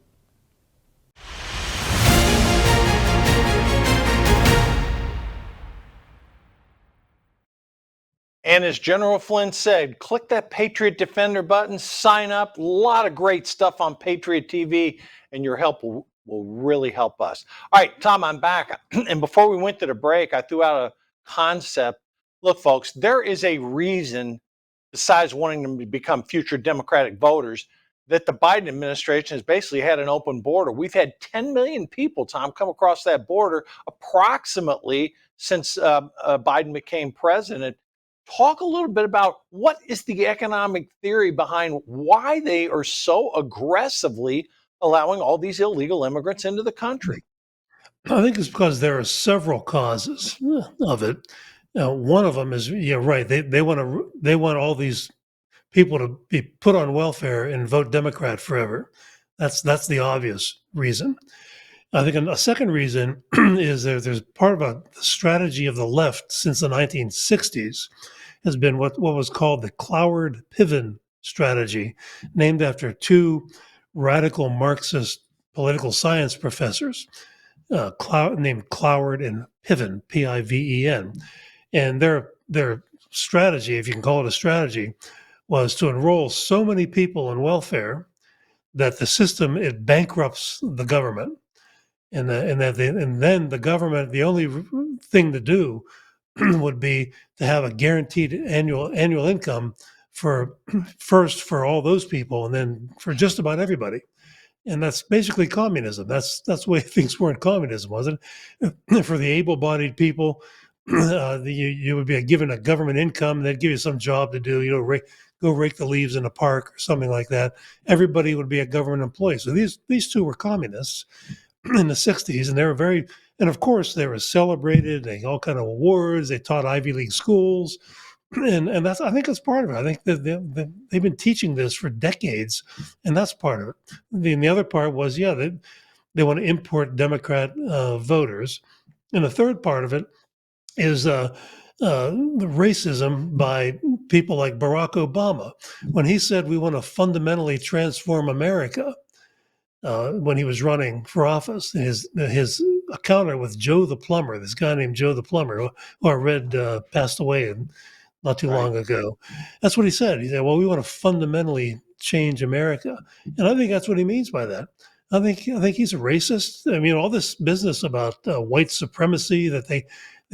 And as General Flynn said, click that Patriot Defender button, sign up. A lot of great stuff on Patriot TV, and your help will really help us. All right, Tom, I'm back. And before we went to the break, I threw out a concept. Look, folks, there is a reason, besides wanting them to become future Democratic voters, that the Biden administration has basically had an open border. We've had 10 million people, Tom, come across that border approximately since Biden became president. Talk a little bit about what is the economic theory behind why they are so aggressively allowing all these illegal immigrants into the country. I think it's because there are several causes of it. One of them is, yeah, right. They want all these people to be put on welfare and vote Democrat forever. That's the obvious reason. I think a second reason is there's part of a strategy of the left since the 1960s has been what was called the Cloward-Piven strategy, named after 2 radical Marxist political science professors, named Cloward and Piven, P-I-V-E-N. And their strategy, if you can call it a strategy, was to enroll so many people in welfare that the system, it bankrupts the government. And then the government, the only thing to do would be to have a guaranteed annual income for all those people, and then for just about everybody. And that's basically communism. That's the way things were in communism, wasn't it? For the able-bodied people, you would be given a government income. They'd give you some job to do. Go rake the leaves in a park or something like that. Everybody would be a government employee. So these 2 were communists in the 60s, and they were and of course they were celebrated. They all kind of awards. They taught Ivy League schools, and I think that's part of it. I think that they've been teaching this for decades, and that's part of it. The other part was, they want to import Democrat voters, and the third part of it is the racism by people like Barack Obama when he said we want to fundamentally transform America. When he was running for office, his encounter with Joe the plumber, this guy named Joe the plumber, who I read passed away not too long ago. That's what he said. He said, "Well, we want to fundamentally change America," and I think that's what he means by that. I think he's a racist. I mean, all this business about white supremacy that they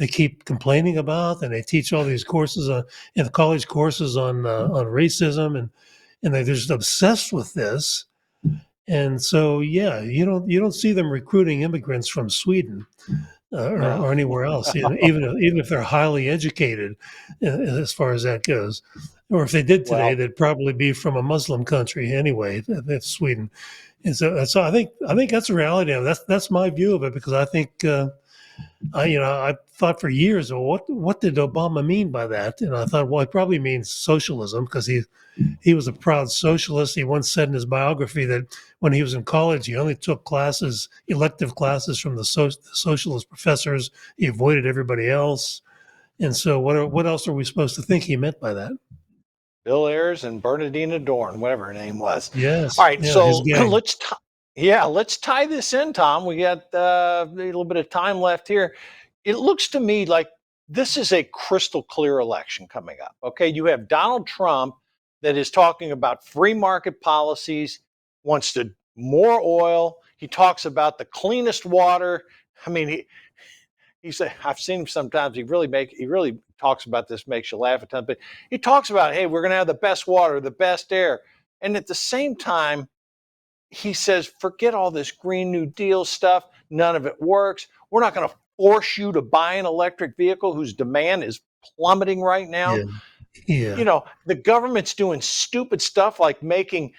keep complaining about, and they teach all these courses in the college courses on racism, and they're just obsessed with this. And so, you don't see them recruiting immigrants from Sweden or anywhere else, even if they're highly educated, as far as that goes. Or if they did today, they'd probably be from a Muslim country anyway. That's Sweden. And so I think that's a reality. That's my view of it, because I think I thought for years, well, what did Obama mean by that? And I thought, well, he probably means socialism, because he was a proud socialist. He once said in his biography that when he was in college, he only took elective classes from the socialist professors. He avoided everybody else. And so what else are we supposed to think he meant by that? Bill Ayers and Bernardine Dorn, whatever her name was. Yes. All right, yeah, so let's tie this in, Tom. We got a little bit of time left here. It looks to me like this is a crystal clear election coming up. Okay, you have Donald Trump that is talking about free market policies. wants to more oil. He talks about the cleanest water. I mean, he said, I've seen him sometimes. He really talks about this, makes you laugh a ton. But he talks about, hey, we're going to have the best water, the best air, and at the same time, he says, forget all this Green New Deal stuff. None of it works. We're not going to force you to buy an electric vehicle whose demand is plummeting right now. Yeah. You know, the government's doing stupid stuff like making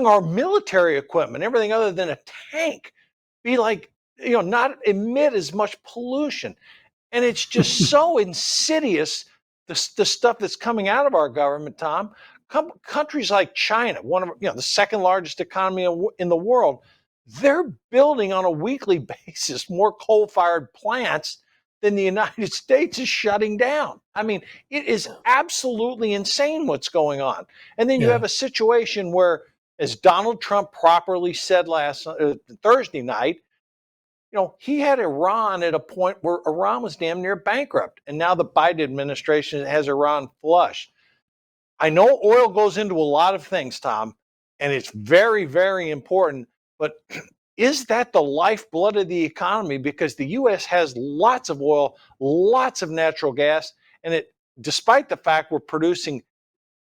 our military equipment, everything other than a tank, be like, you know, not emit as much pollution. And it's just so insidious, the stuff that's coming out of our government, Tom. Countries like China, one of the second largest economy in the world, they're building on a weekly basis more coal-fired plants than the United States is shutting down. I mean, it is absolutely insane what's going on. And then you have a situation where, as Donald Trump properly said last Thursday night, you know, he had Iran at a point where Iran was damn near bankrupt. And now the Biden administration has Iran flush. I know oil goes into a lot of things, Tom, and it's very, very important. But is that the lifeblood of the economy? Because the U.S. has lots of oil, lots of natural gas, and despite the fact we're producing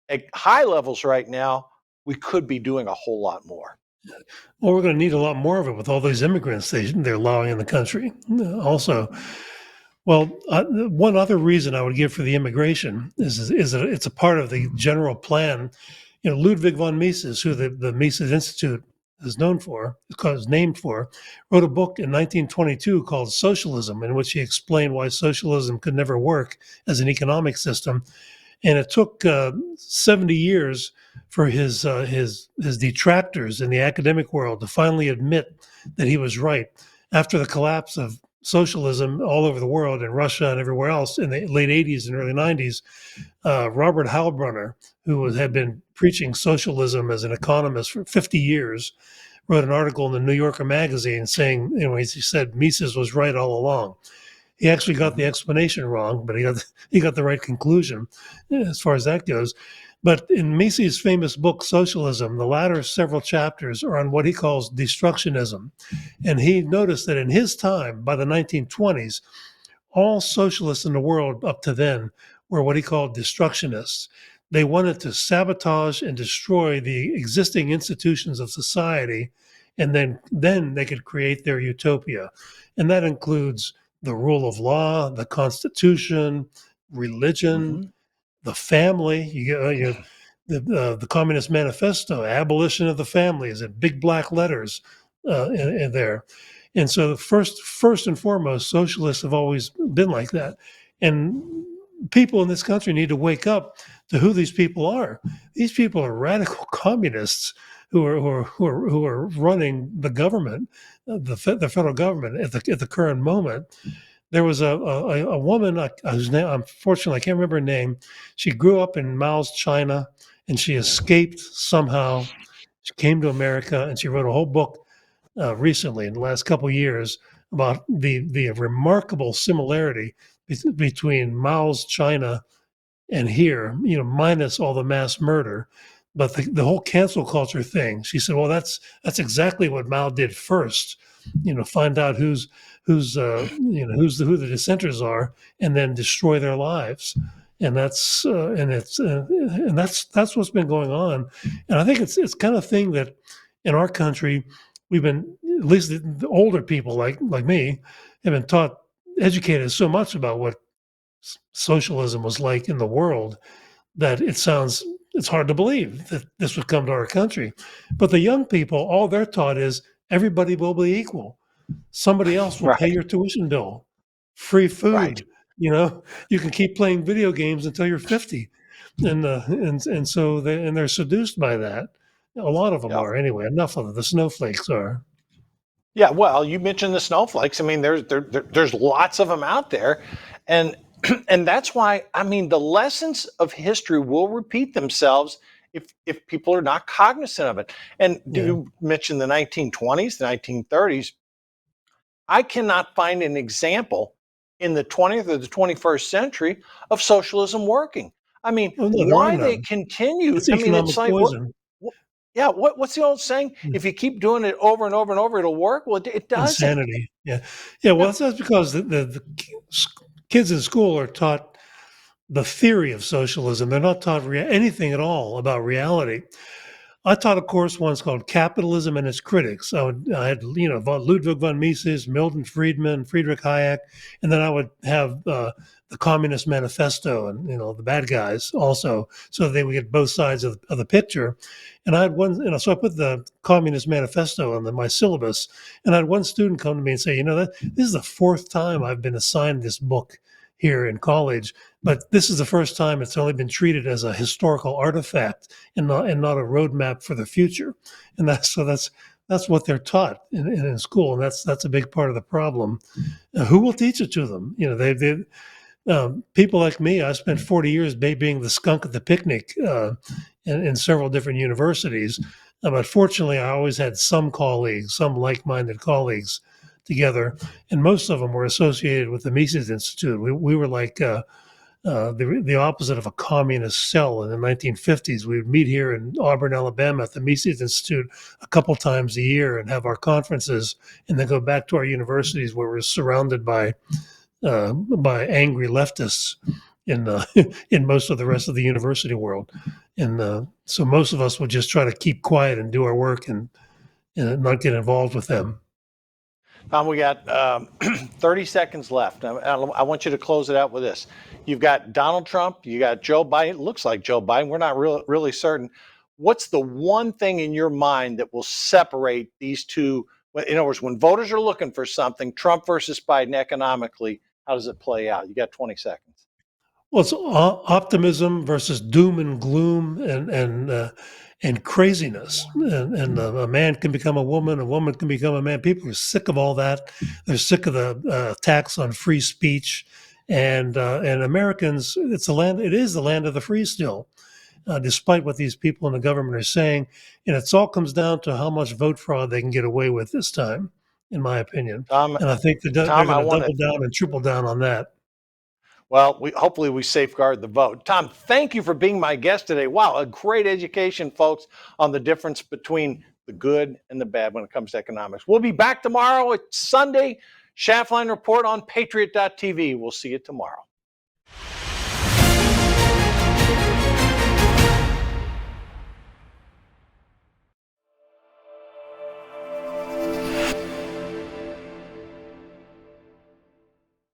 at high levels right now, we could be doing a whole lot more. Well, we're going to need a lot more of it with all these immigrants they're allowing in the country. Also, well, one other reason I would give for the immigration is that it's a part of the general plan. You know, Ludwig von Mises, who the Mises Institute is named for, wrote a book in 1922 called Socialism, in which he explained why socialism could never work as an economic system. And it took 70 years for his detractors in the academic world to finally admit that he was right. After the collapse of socialism all over the world, in Russia and everywhere else, in the late 80s and early 90s, Robert Heilbronner, who had been preaching socialism as an economist for 50 years, wrote an article in the New Yorker magazine saying, he said Mises was right all along. He actually got the explanation wrong, but he got the right conclusion as far as that goes. But in Mises' famous book, Socialism, the latter several chapters are on what he calls destructionism. And he noticed that in his time, by the 1920s, all socialists in the world up to then were what he called destructionists. They wanted to sabotage and destroy the existing institutions of society, and then they could create their utopia. And that includes the rule of law, the Constitution, religion, the family. The Communist Manifesto, abolition of the family is in big black letters in there. And so first and foremost, socialists have always been like that. And people in this country need to wake up to who these people are. These people are radical communists who are running the government, the federal government at the current moment. There was a woman whose name, unfortunately, I can't remember her name. She grew up in Mao's China, and she escaped somehow. She came to America, and she wrote a whole book recently, in the last couple of years, about the remarkable similarity between Mao's China and here, minus all the mass murder. But the whole cancel culture thing, she said, well, that's exactly what Mao did first. Find out who the dissenters are, and then destroy their lives. And that's that's what's been going on. And I think it's kind of thing that in our country we've been, at least the older people like me, have been educated so much about what socialism was like in the world that it's hard to believe that this would come to our country. But the young people, all they're taught is everybody will be equal. Somebody else will pay your tuition bill, free food. You can keep playing video games until you're 50, and so they're seduced by that. A lot of them are anyway. Enough of them. The snowflakes are. Yeah, well, you mentioned the snowflakes. I mean, there's lots of them out there, and that's why, I mean, the lessons of history will repeat themselves if people are not cognizant of it. And you mentioned the 1920s, the 1930s. I cannot find an example in the 20th or the 21st century of socialism working. I mean, why they continue? It's economic poison. Yeah, what's the old saying? If you keep doing it over and over and over, it'll work. Well, it doesn't. Insanity. Yeah. Yeah. Well, that's because the kids in school are taught the theory of socialism. They're not taught anything at all about reality. I taught a course once called Capitalism and Its Critics. I had, Ludwig von Mises, Milton Friedman, Friedrich Hayek, and then I would have the Communist Manifesto and, the bad guys also, so they would get both sides of the picture. And I had one, so I put the Communist Manifesto on my syllabus, and I had one student come to me and say, this is the fourth time I've been assigned this book here in college, but this is the first time it's only been treated as a historical artifact and not a roadmap for the future. And that's what they're taught in school, and that's a big part of the problem. Who will teach it to them? People like me. I spent 40 years being the skunk at the picnic in several different universities. But fortunately, I always had some colleagues, some like-minded colleagues together, and most of them were associated with the Mises Institute. We were like the opposite of a communist cell in the 1950s. We would meet here in Auburn, Alabama at the Mises Institute a couple times a year and have our conferences, and then go back to our universities where we're surrounded by angry leftists in in most of the rest of the university world. And so most of us would just try to keep quiet and do our work and not get involved with them. Tom, we got 30 seconds left. I want you to close it out with this. You've got Donald Trump, you got Joe Biden. It looks like Joe Biden. We're not really certain. What's the one thing in your mind that will separate these two? In other words, when voters are looking for something, Trump versus Biden economically, how does it play out? You got 20 seconds. Well, it's optimism versus doom and gloom and craziness. And a man can become a woman can become a man. People are sick of all that. They're sick of the attacks on free speech. And Americans, it is the land of the free still, despite what these people in the government are saying. And it all comes down to how much vote fraud they can get away with this time, in my opinion. And I think they're going to double down and triple down on that. Well, hopefully we safeguard the vote. Tom, thank you for being my guest today. Wow, a great education, folks, on the difference between the good and the bad when it comes to economics. We'll be back tomorrow. It's Sunday. Schaftlein Report on Patriot.tv. We'll see you tomorrow.